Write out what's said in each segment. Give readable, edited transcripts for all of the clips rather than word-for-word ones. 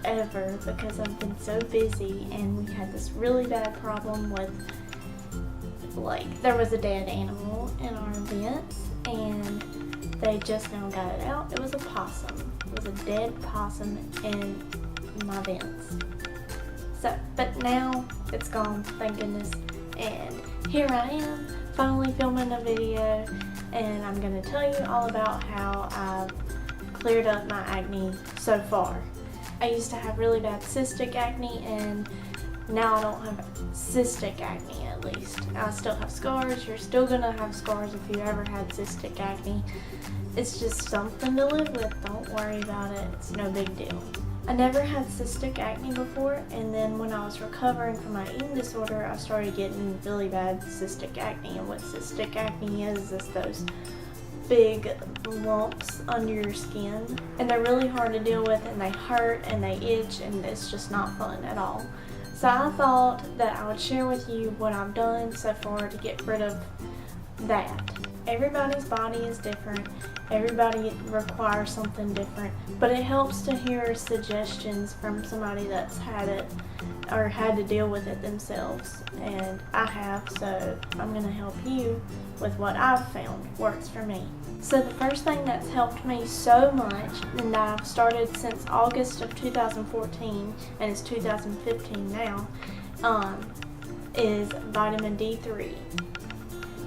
forever because I've been so busy, and we had this really bad problem with, like, there was a dead animal in our vents, and they just now got it out. It was a possum. It was a dead possum in my vents. So, but now it's gone, thank goodness. And here I am, finally filming a video, and I'm going to tell you all about how I've cleared up my acne so far. I used to have really bad cystic acne, and now I don't have cystic acne, at least. I still have scars. You're still going to have scars if you ever had cystic acne. It's just something to live with. Don't worry about it. It's no big deal. I never had cystic acne before, and then when I was recovering from my eating disorder, I started getting really bad cystic acne. And what cystic acne is those big lumps under your skin, and they're really hard to deal with, and they hurt and they itch, and it's just not fun at all. So I thought that I would share with you what I've done so far to get rid of that. Everybody's body is different. Everybody requires something different, but it helps to hear suggestions from somebody that's had it or had to deal with it themselves, and I have, so I'm going to help you with what I've found works for me. So the first thing that's helped me so much, and I've started since August of 2014, and it's 2015 now, is vitamin D3.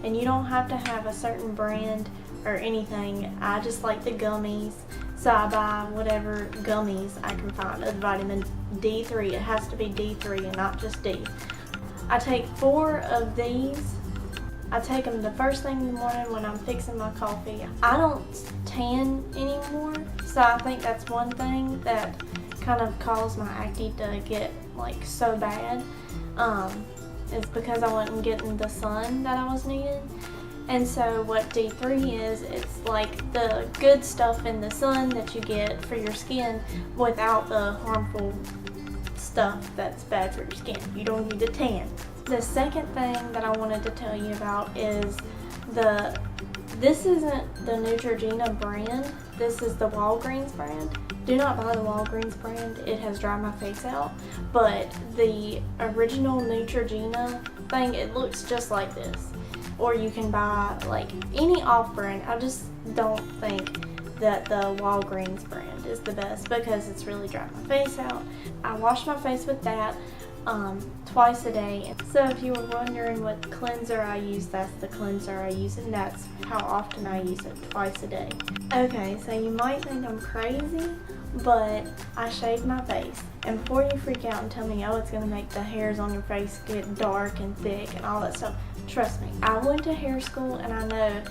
And you don't have to have a certain brand or anything. I just like the gummies, so I buy whatever gummies I can find of vitamin D3. It has to be D3 and not just D. I take 4 of these. I take them the first thing in the morning when I'm fixing my coffee. I don't tan anymore, so I think that's one thing that kind of caused my acne to get like so bad. Is because I wasn't getting the sun that I was needing. And so what D3 is, it's like the good stuff in the sun that you get for your skin without the harmful stuff that's bad for your skin. You don't need to tan. The second thing that I wanted to tell you about is this isn't the Neutrogena brand, this is the Walgreens brand. Do not buy the Walgreens brand, it has dried my face out, but the original Neutrogena thing, it looks just like this. Or you can buy like any off-brand. I just don't think that the Walgreens brand is the best because it's really dried my face out. I wash my face with that twice a day. So if you were wondering what cleanser I use, that's the cleanser I use, and that's how often I use it, twice a day. Okay, so you might think I'm crazy, but I shave my face. And before you freak out and tell me, oh, it's going to make the hairs on your face get dark and thick and all that stuff, trust me. I went to hair school, and I know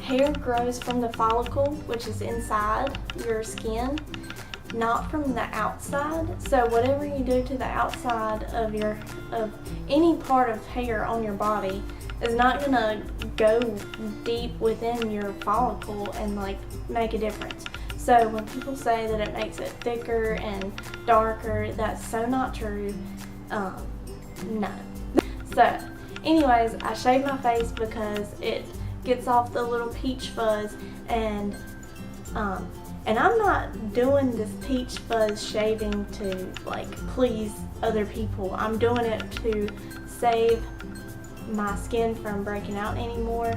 hair grows from the follicle, which is inside your skin, not from the outside. So whatever you do to the outside of any part of hair on your body is not gonna go deep within your follicle and like make a difference. So when people say that it makes it thicker and darker, that's so not true. No. So anyways, I shave my face because it gets off the little peach fuzz, and I'm not doing this peach fuzz shaving to like please other people. I'm doing it to save my skin from breaking out anymore.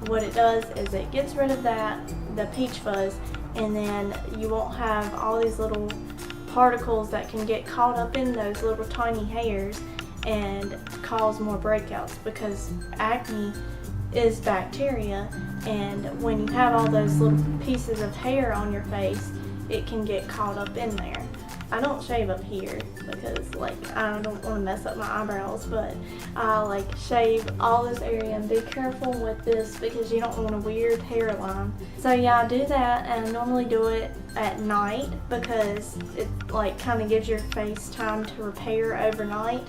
What it does is it gets rid of the peach fuzz, and then you won't have all these little particles that can get caught up in those little tiny hairs and cause more breakouts, because acne is bacteria, and when you have all those little pieces of hair on your face, it can get caught up in there. I don't shave up here because like I don't want to mess up my eyebrows, but I like shave all this area, and be careful with this because you don't want a weird hairline. So yeah, I do that, and I normally do it at night because it like kind of gives your face time to repair overnight.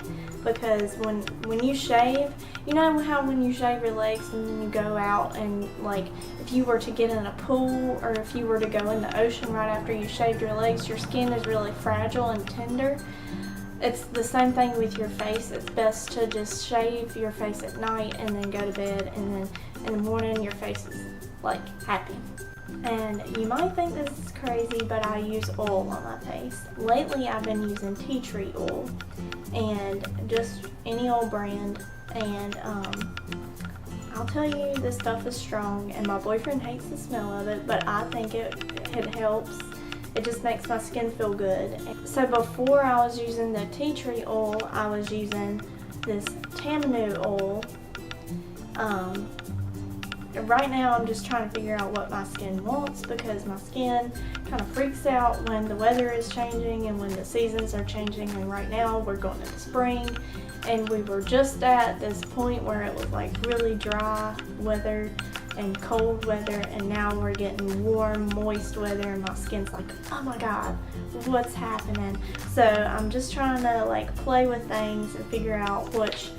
Because when you shave, you know how when you shave your legs and then you go out, and like if you were to get in a pool or if you were to go in the ocean right after you shaved your legs, your skin is really fragile and tender. It's the same thing with your face. It's best to just shave your face at night and then go to bed, and then in the morning your face is like happy. And you might think this is crazy, but I use oil on my face. Lately I've been using tea tree oil and just any old brand, and I'll tell you, this stuff is strong, and my boyfriend hates the smell of it, but I think it helps. It just makes my skin feel good. So before I was using the tea tree oil, I was using this tamanu oil. Right now I'm just trying to figure out what my skin wants, because my skin kind of freaks out when the weather is changing and when the seasons are changing, and right now we're going into spring, and we were just at this point where it was like really dry weather and cold weather, and now we're getting warm, moist weather, and my skin's like, oh my god, what's happening? So I'm just trying to like play with things and figure out which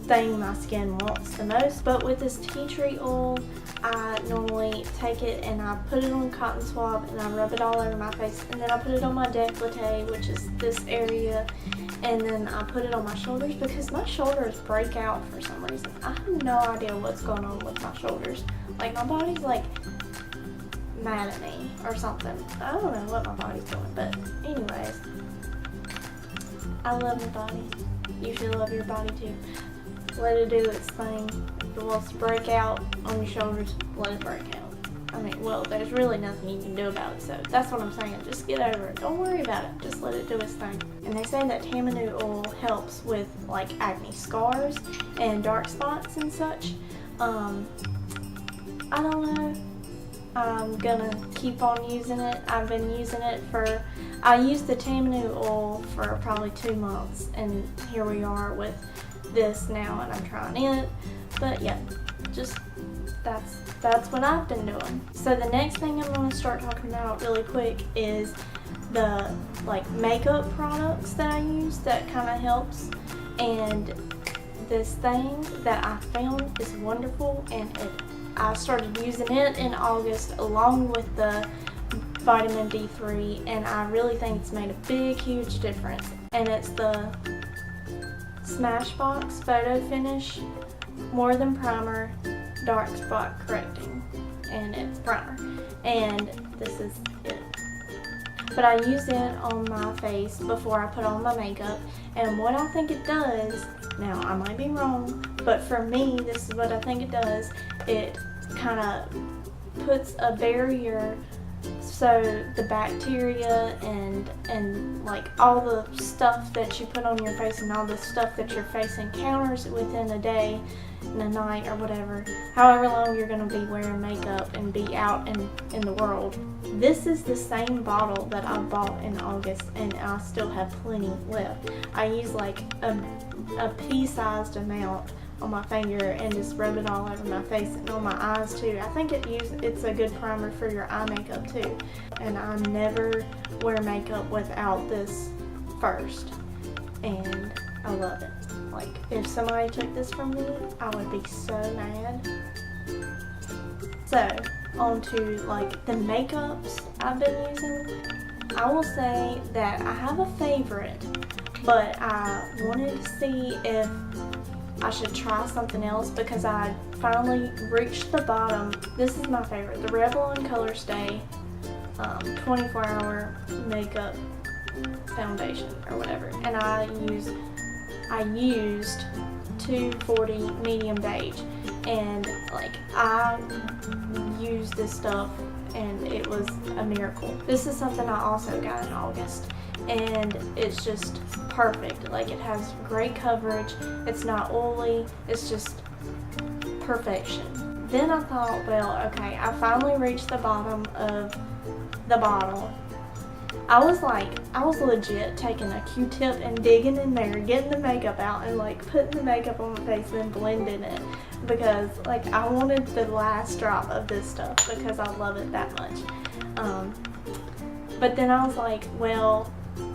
thing my skin wants the most. But with this tea tree oil, I normally take it and I put it on a cotton swab and I rub it all over my face, and then I put it on my décolleté, which is this area, and then I put it on my shoulders because my shoulders break out for some reason. I have no idea what's going on with my shoulders. Like, my body's like mad at me or something. I don't know what my body's doing, but anyways, I love my body. You should love your body too. Let it do its thing. If it wants to break out on your shoulders, let it break out. I mean, well, there's really nothing you can do about it, so that's what I'm saying. Just get over it. Don't worry about it. Just let it do its thing. And they say that tamanu oil helps with like acne scars and dark spots and such. I don't know. I'm gonna keep on using it. I've been using it for, I used the tamanu oil for probably 2 months, and here we are with this now, and I'm trying it. But yeah, just that's what I've been doing. So the next thing I'm going to start talking about really quick is the like makeup products that I use that kind of helps. And this thing that I found is wonderful, and I started using it in August along with the vitamin D3, and I really think it's made a big, huge difference. And it's the Smashbox Photo Finish More Than Primer Dark Spot Correcting, and it's primer, and this is it. But I use it on my face before I put on my makeup, and what I think it does, now I might be wrong, but for me this is what I think it does. It kind of puts a barrier so the bacteria and like all the stuff that you put on your face and all the stuff that your face encounters within a day and a night or whatever, however long you're going to be wearing makeup and be out in the world. This is the same bottle that I bought in August, and I still have plenty left. I use like a pea-sized amount on my finger and just rub it all over my face and on my eyes too. I think it's a good primer for your eye makeup too. And I never wear makeup without this first, and I love it. Like, if somebody took this from me, I would be so mad. So, on to like the makeups I've been using. I will say that I have a favorite, but I wanted to see if I should try something else because I finally reached the bottom. This is my favorite, the Revlon ColorStay 24-hour makeup foundation or whatever, and I used 240 medium beige, and like I used this stuff and it was a miracle. This is something I also got in August, and it's just perfect. Like, it has great coverage, it's not oily, it's just perfection. Then I thought, well, okay, I finally reached the bottom of the bottle. I was legit taking a Q-tip and digging in there, getting the makeup out and like putting the makeup on my face and then blending it, because like I wanted the last drop of this stuff because I love it that much. But then I was like, well,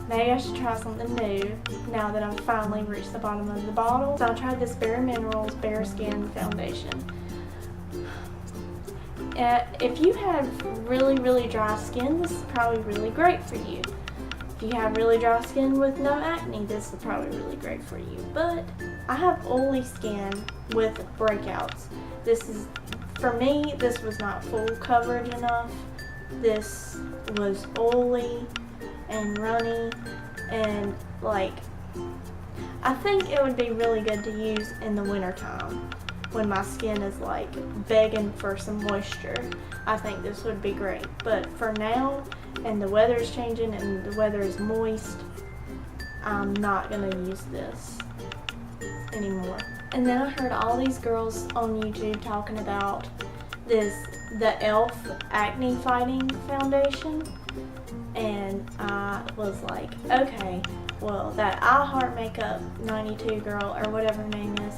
maybe I should try something new now that I've finally reached the bottom of the bottle. So I tried this bareMinerals BareSkin foundation. If you have really, really dry skin, this is probably really great for you. If you have really dry skin with no acne, this is probably really great for you. But I have oily skin with breakouts. This is for me, this was not full coverage enough. This was oily and runny, and like, I think it would be really good to use in the winter time when my skin is like begging for some moisture. I think this would be great. But for now, and the weather is changing and the weather is moist, I'm not gonna use this anymore. And then I heard all these girls on YouTube talking about the e.l.f. Acne Fighting Foundation, and I was like, okay, well, that I Heart Makeup 92 girl, or whatever her name is,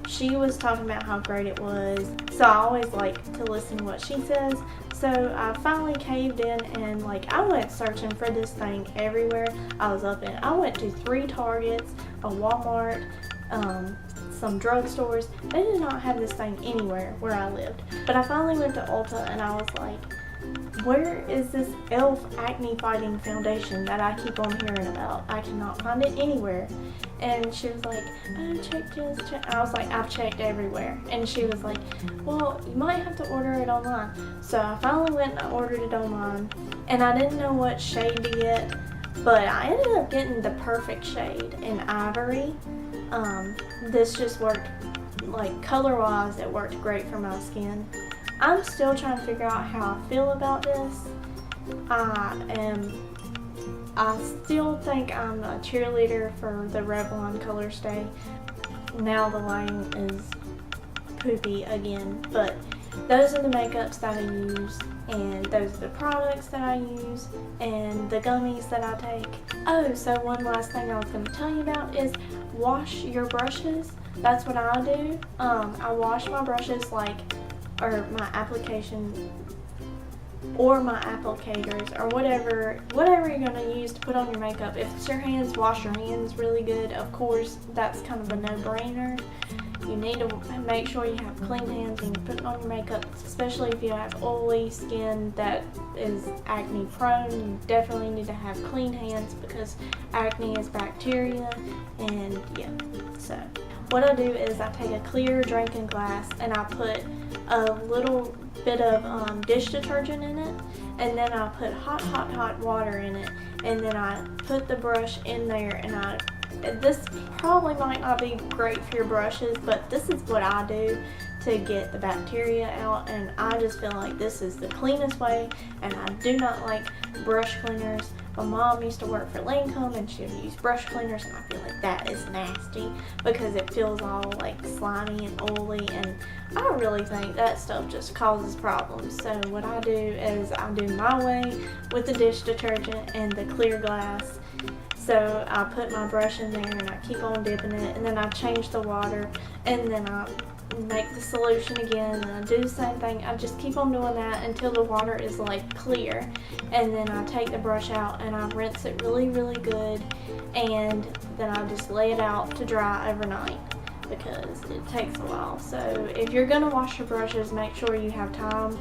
she was talking about how great it was, so I always like to listen to what she says. So I finally caved in, and like, I went searching for this thing everywhere. I went to 3 Targets, a Walmart, some drugstores. They did not have this thing anywhere where I lived. But I finally went to Ulta, and I was like, where is this e.l.f. Acne Fighting Foundation that I keep on hearing about? I cannot find it anywhere. And she was like, oh, check this, check. I was like, I've checked everywhere. And she was like, well, you might have to order it online. So I finally went and I ordered it online. And I didn't know what shade to get, but I ended up getting the perfect shade in Ivory. This just worked, like, color-wise, it worked great for my skin. I'm still trying to figure out how I feel about this. I still think I'm a cheerleader for the Revlon ColorStay. Now the line is poopy again, but those are the makeups that I use, and those are the products that I use, and the gummies that I take. Oh, so one last thing I was going to tell you about is wash your brushes. That's what I do. I wash my brushes or my application, or my applicators, or whatever you're going to use to put on your makeup. If it's your hands, wash your hands really good. Of course, that's kind of a no-brainer. You need to make sure you have clean hands when you're putting on your makeup, especially if you have oily skin that is acne prone. You definitely need to have clean hands because acne is bacteria, and yeah. So what I do is I take a clear drinking glass and I put a little bit of dish detergent in it, and then I put hot water in it, and then I put the brush in there, and this probably might not be great for your brushes, but this is what I do to get the bacteria out, and I just feel like this is the cleanest way, and I do not like brush cleaners. My mom used to work for Lancome, and she would use brush cleaners, and I feel like that is nasty because it feels all like slimy and oily, and I really think that stuff just causes problems. So what I do is I do my way with the dish detergent and the clear glass. So I put my brush in there and I keep on dipping it, and then I change the water, and then I make the solution again, and I do the same thing. I just keep on doing that until the water is like clear, and then I take the brush out and I rinse it really good, and then I just lay it out to dry overnight because it takes a while. So if you're gonna wash your brushes, make sure you have time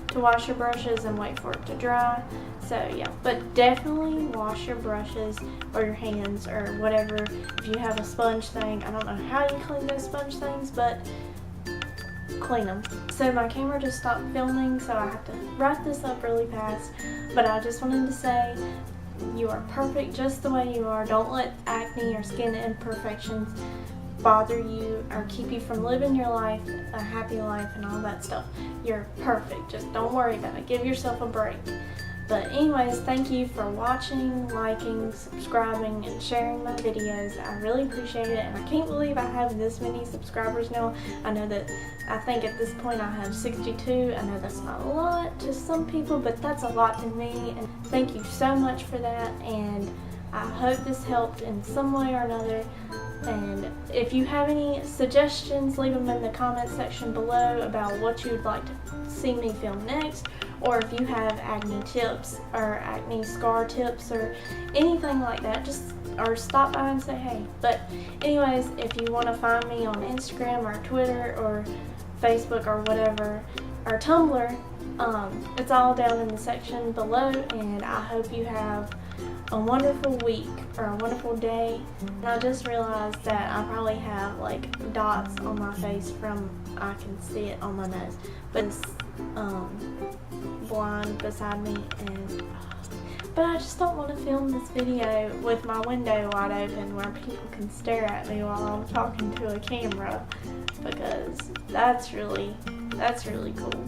to wash your brushes and wait for it to dry. So yeah, but definitely wash your brushes or your hands or whatever. If you have a sponge thing, I don't know how you clean those sponge things, but clean them. So my camera just stopped filming, so I have to wrap this up really fast, but I just wanted to say you are perfect just the way you are. Don't let acne or skin imperfections bother you or keep you from living your life, a happy life and all that stuff. You're perfect. Just don't worry about it. Give yourself a break. But anyways, thank you for watching, liking, subscribing, and sharing my videos. I really appreciate it, and I can't believe I have this many subscribers now. I think at this point I have 62. I know that's not a lot to some people, but that's a lot to me, and thank you so much for that, and I hope this helped in some way or another. And if you have any suggestions, leave them in the comment section below about what you'd like to see me film next, or if you have acne tips or acne scar tips or anything like that, or stop by and say hey. But anyways, if you want to find me on Instagram or Twitter or Facebook or whatever, or Tumblr, it's all down in the section below, and I hope you have a wonderful week or a wonderful day, and I just realized that I probably have like dots on my face from, I can see it on my nose, but it's blind beside me, and but I just don't want to film this video with my window wide open where people can stare at me while I'm talking to a camera, because that's really cool.